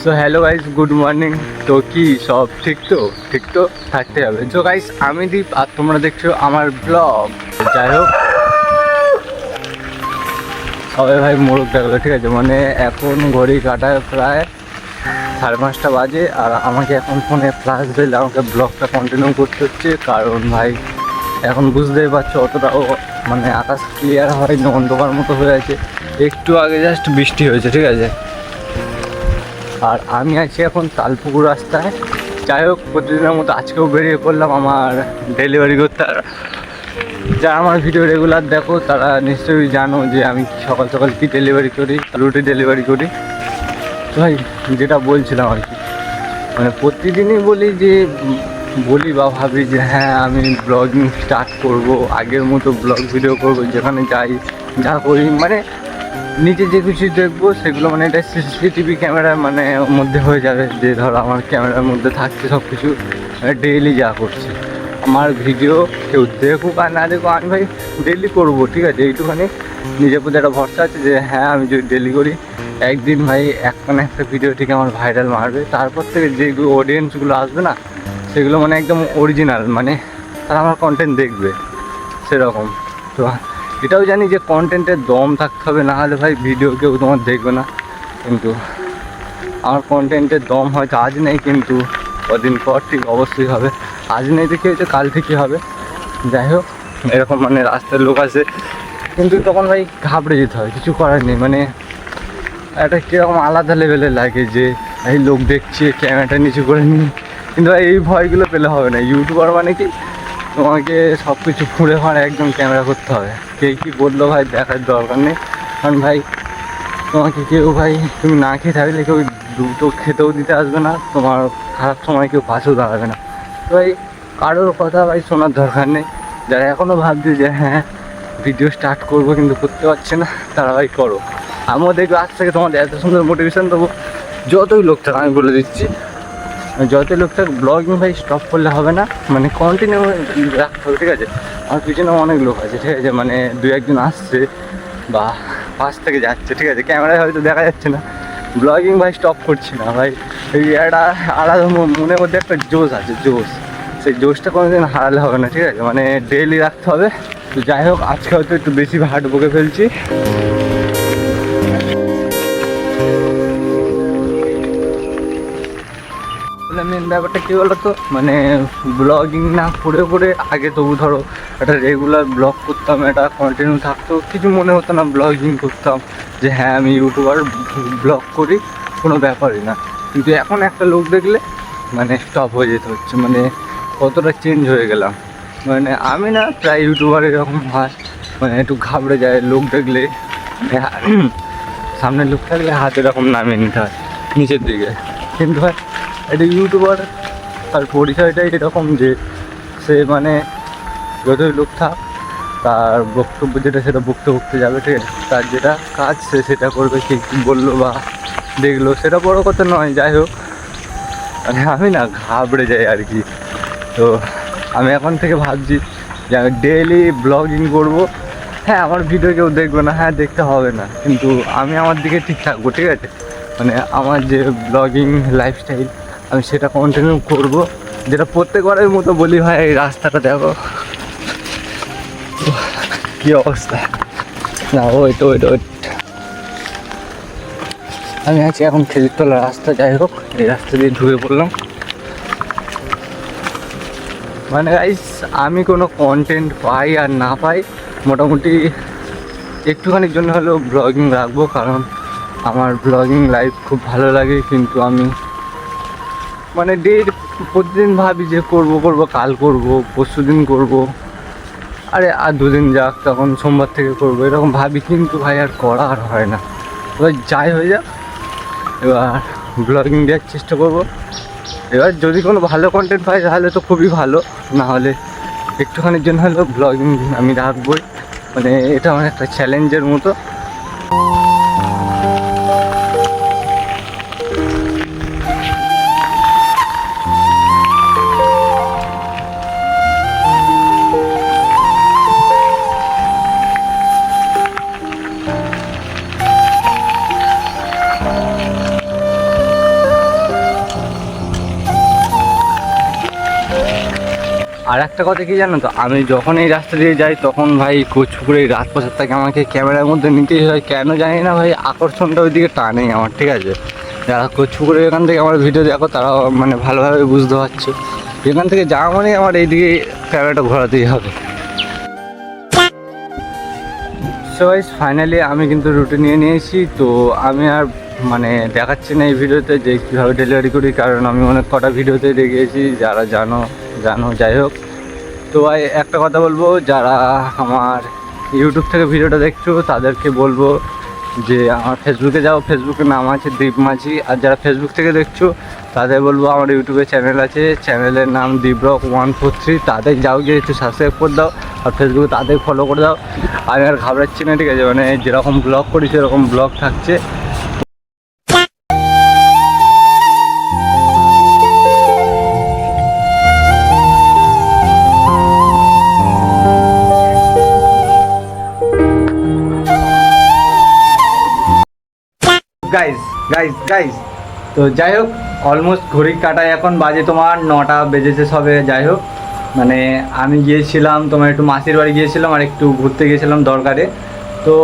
So hello guys, good morning. তো কি সব ঠিক তো থাকতে হবে। তো গাইস, আমি দীপ আর তোমরা দেখছো আমার ব্লগ। যাই হোক, সবাই ভাই মোরগ ডাকলো, ঠিক আছে। মানে এখন ঘড়ি কাটায় প্রায় 5:30 বাজে, আর আমাকে এখন ফোনে ফ্লাশ দিলে আমাকে ব্লগটা কন্টিনিউ করতে হচ্ছে। কারণ ভাই এখন বুঝতেই পারছো, অতটাও মানে আকাশ ক্লিয়ার হয়নি, অন্ধকার মতো হয়ে আছে। একটু আগে জাস্ট বৃষ্টি হয়েছে, ঠিক আছে। আর আমি আছি এখন তালপুকুর রাস্তায়। যাই হোক, প্রতিদিনের মতো আজকেও বেরিয়ে পড়লাম আমার ডেলিভারি করতে। যারা আমার ভিডিও রেগুলার দেখো তারা নিশ্চয়ই জানো যে আমি সকাল সকাল কী ডেলিভারি করি, রুটি ডেলিভারি করি। তো ভাই যেটা বলছিলাম আর কি, মানে প্রতিদিনই বলি বা ভাবি যে হ্যাঁ আমি ব্লগিং স্টার্ট করব, আগের মতো ব্লগ ভিডিও করব, যেখানে যাই যা করি মানে নিজে যে কিছু দেখবো সেগুলো মানে এটা সিসিটিভি ক্যামেরার মানে মধ্যে হয়ে যাবে, যে ধরো আমার ক্যামেরার মধ্যে থাকছে সব কিছু, মানে ডেইলি যা করছি। আমার ভিডিও কেউ দেখুক আর না দেখুক, আমি ভাই ডেইলি করবো, ঠিক আছে। এইটুখানি নিজের প্রতি একটা ভরসা আছে যে হ্যাঁ আমি যদি ডেইলি করি, একদিন ভাই একটা ভিডিও ঠিক আমার ভাইরাল মারবে। তারপর থেকে যেগুলো অডিয়েন্সগুলো আসবে না, সেগুলো মানে একদম অরিজিনাল, মানে তারা আমার কন্টেন্ট দেখবে সেরকম। তো এটাও জানি যে কন্টেন্টের দম থাকতে হবে, না হলে ভাই ভিডিও কেউ তোমার দেখবে না। কিন্তু আমার কন্টেন্টের দম হয়তো আজ নেই, কিন্তু কদিন পর ঠিক অবশ্যই হবে। আজ নেই দেখে হয়তো কাল ঠিকই হবে। যাই হোক, এরকম মানে রাস্তার লোক আছে, কিন্তু তখন ভাই ঘাবড়ে যেতে হয়, কিছু করার নেই। মানে একটা কীরকম আলাদা লেভেলের লাগে যে এই লোক দেখছে, ক্যামেরাটা নিচু করে নিই। কিন্তু ভাই এই ভয়গুলো পেলে হবে না। ইউটিউবার মানে কি, তোমাকে সব কিছু খুঁড়ে ফাঁড়ে একদম ক্যামেরা করতে হবে। কে কী বললো ভাই দেখার দরকার নেই। কারণ ভাই তোমাকে কেউ ভাই তুমি না খেয়ে থাকলে কেউ দুটো খেতেও দিতে আসবে না, তোমার খারাপ সময় কেউ পাশেও দাঁড়াবে না। তো ভাই কারোর কথা ভাই শোনার দরকার নেই। যারা এখনও ভাবছে যে হ্যাঁ ভিডিও স্টার্ট করবো কিন্তু করতে পারছে না, তারা ভাই করো। আমিও দেখবো আজ থেকে তোমাদের এত সুন্দর মোটিভেশন দেবো। যতই লোক থাকে আমি বলে দিচ্ছি, যতই লোক থাক, ব্লগিং ভাই স্টপ করলে হবে না, মানে কন্টিনিউ রাখতে হবে, ঠিক আছে। আমার পিছনে অনেক লোক আছে, ঠিক আছে, মানে দু একজন আসছে বা পাশ থেকে যাচ্ছে, ঠিক আছে, ক্যামেরায় হয়তো দেখা যাচ্ছে না। ব্লগিং ভাই স্টপ করছি না ভাই। এই একটা আলাদা মনের মধ্যে একটা জোশ আছে, সেই জোশটা কোনোদিন হারালে হবে না, ঠিক আছে, মানে ডেইলি রাখতে হবে। তো যাই হোক, আজকে হয়তো একটু বেশি হার্ড বকে ফেলছি। মেন ব্যাপারটা কী বলো তো, মানে ব্লগিং না করে আগে তবু ধরো একটা রেগুলার ব্লগ করতাম, এটা কন্টিনিউ থাকতো, কিছু মনে হতো না। ব্লগিং করতাম যে হ্যাঁ আমি ইউটিউবার, ব্লগ করি, কোনো ব্যাপারই না। কিন্তু এখন একটা লোক দেখলে মানে স্টপ হয়ে যেতে হচ্ছে, মানে কতটা চেঞ্জ হয়ে গেলাম। মানে আমি না প্রায় ইউটিউবার এরকম হয়, মানে একটু ঘাবড়ে যায় লোক দেখলে। সামনে লোক থাকলে হাত এরকম নামিয়ে নিতে হয় নিচের দিকে। কিন্তু হয় একটা ইউটিউবার তার পরিচয়টাই এরকম যে সে মানে যতই লোক থাক, তার বক্তব্য যেটা সেটা বকতে যাবে, ঠিক আছে। তার যেটা কাজ সে সেটা করবে, কে কী বললো বা দেখলো সেটা বড় কথা নয়। যাই হোক, মানে আমি না ঘাবড়ে যাই আর কি। তো আমি এখন থেকে ভাবছি যে আমি ডেইলি ব্লগিং করবো। হ্যাঁ আমার ভিডিও কেউ দেখবে না, হ্যাঁ দেখতে হবে না, কিন্তু আমি আমার দিকে ঠিক থাকবো, ঠিক আছে। মানে আমার যে ব্লগিং লাইফস্টাইল আমি সেটা কন্টিনিউ করব, যেটা প্রত্যেকবারের মতো বলি ভাই এই রাস্তাটা দেখো কী অবস্থা। না ওইট আমি আছি এখন খেজুরতলা রাস্তা। যাই হোক, এই রাস্তা দিয়ে ঢুকে পড়লাম। মানে গাইস, আমি কোনো কন্টেন্ট পাই আর না পাই, মোটামুটি একটুখানির জন্য হলেও ব্লগিং রাখবো, কারণ আমার ব্লগিং লাইফ খুব ভালো লাগে। কিন্তু আমি মানে প্রতিদিন ভাবি যে করবো কাল করবো, পরশু দিন করবো, আরে আর দুদিন যাক, তখন সোমবার থেকে করবো, এরকম ভাবি। কিন্তু ভাই আর করা আর হয় না। এবার যাই হয়ে যাক, এবার ব্লগিং দেওয়ার চেষ্টা করবো। এবার যদি কোনো ভালো কন্টেন্ট পাই তাহলে তো খুবই ভালো, না হলে একটুখানির জন্য হলেও ব্লগিং আমি রাখবই। মানে এটা আমার একটা চ্যালেঞ্জের মতো। আর একটা কথা কি জানো তো, আমি যখন এই রাস্তা দিয়ে যাই তখন ভাই কোচপুকুরে এই রাজপ্রসাদটাকে আমাকে ক্যামেরার মধ্যে নিতেই হয়, কেন জানি না ভাই, আকর্ষণটা ওইদিকে টানেই আমার, ঠিক আছে। যারা কোচপুকুরের এখান থেকে আমার ভিডিও দেখো তারা মানে ভালোভাবে বুঝতে পারছো, এখান থেকে যাওয়া মানে আমার এইদিকে ক্যামেরাটা ঘোরাতেই হবে। সো গাইস ফাইনালি আমি কিন্তু রুটি নিয়ে নিয়েছি, তো আমি আর মানে দেখাচ্ছি না এই ভিডিওতে যে কীভাবে ডেলিভারি করি, কারণ আমি অনেক কটা ভিডিওতে দেখিয়েছি, যারা জানো যাই হোক। তো ভাই একটা কথা বলবো, যারা আমার ইউটিউব থেকে ভিডিওটা দেখছো তাদেরকে বলবো যে আমার ফেসবুকে যাও, ফেসবুকের নাম আছে দীপ মাঝি। আর যারা ফেসবুক থেকে দেখছো তাদের বলবো আমার ইউটিউবে চ্যানেল আছে, চ্যানেলের নাম দীপরক 143, তাদের যাও গিয়ে একটু সাবস্ক্রাইব করে দাও, আর ফেসবুকে তাদের ফলো করে দাও। আমি আর ঘাবড়াচ্ছি না, ঠিক আছে, মানে যেরকম ব্লগ করি সেরকম ব্লগ থাকছে। গাইজ তো যাই হোক, অলমোস্ট ঘড়ির কাটায় এখন বাজে তোমার 9টা বেজেছে সবে। যাই হোক, মানে আমি গিয়েছিলাম তোমার একটু মাসির বাড়ি গিয়েছিলাম আর একটু ঘুরতে গিয়েছিলাম দরকারে, তো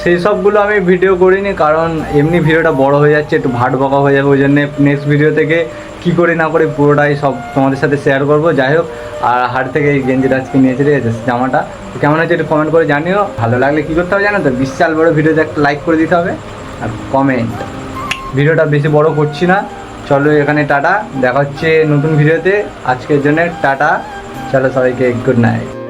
সেই সবগুলো আমি ভিডিও করিনি, কারণ এমনি ভিডিওটা বড় হয়ে যাচ্ছে, একটু ভাট বকা হয়ে যাবে, ওই জন্যে নেক্সট ভিডিও থেকে কী করি না করি পুরোটাই সব তোমাদের সাথে শেয়ার করবো। যাই হোক, আর হাট থেকে এই গেঞ্জিটা আজকে নিয়েছি, ঠিক আছে, জামাটা কেমন হয়েছে একটু কমেন্ট করে জানিও। ভালো লাগলে কী করতে হবে জানো তো, বিশাল বড় ভিডিওতে একটা লাইক করে দিতে হবে আর কমেন্ট। ভিডিওটা বেশি বড় করছি না, চলো এখানে টাটা, দেখা হচ্ছে নতুন ভিডিওতে। আজকের জন্য টাটা, চলো সবাইকে গুড নাইট।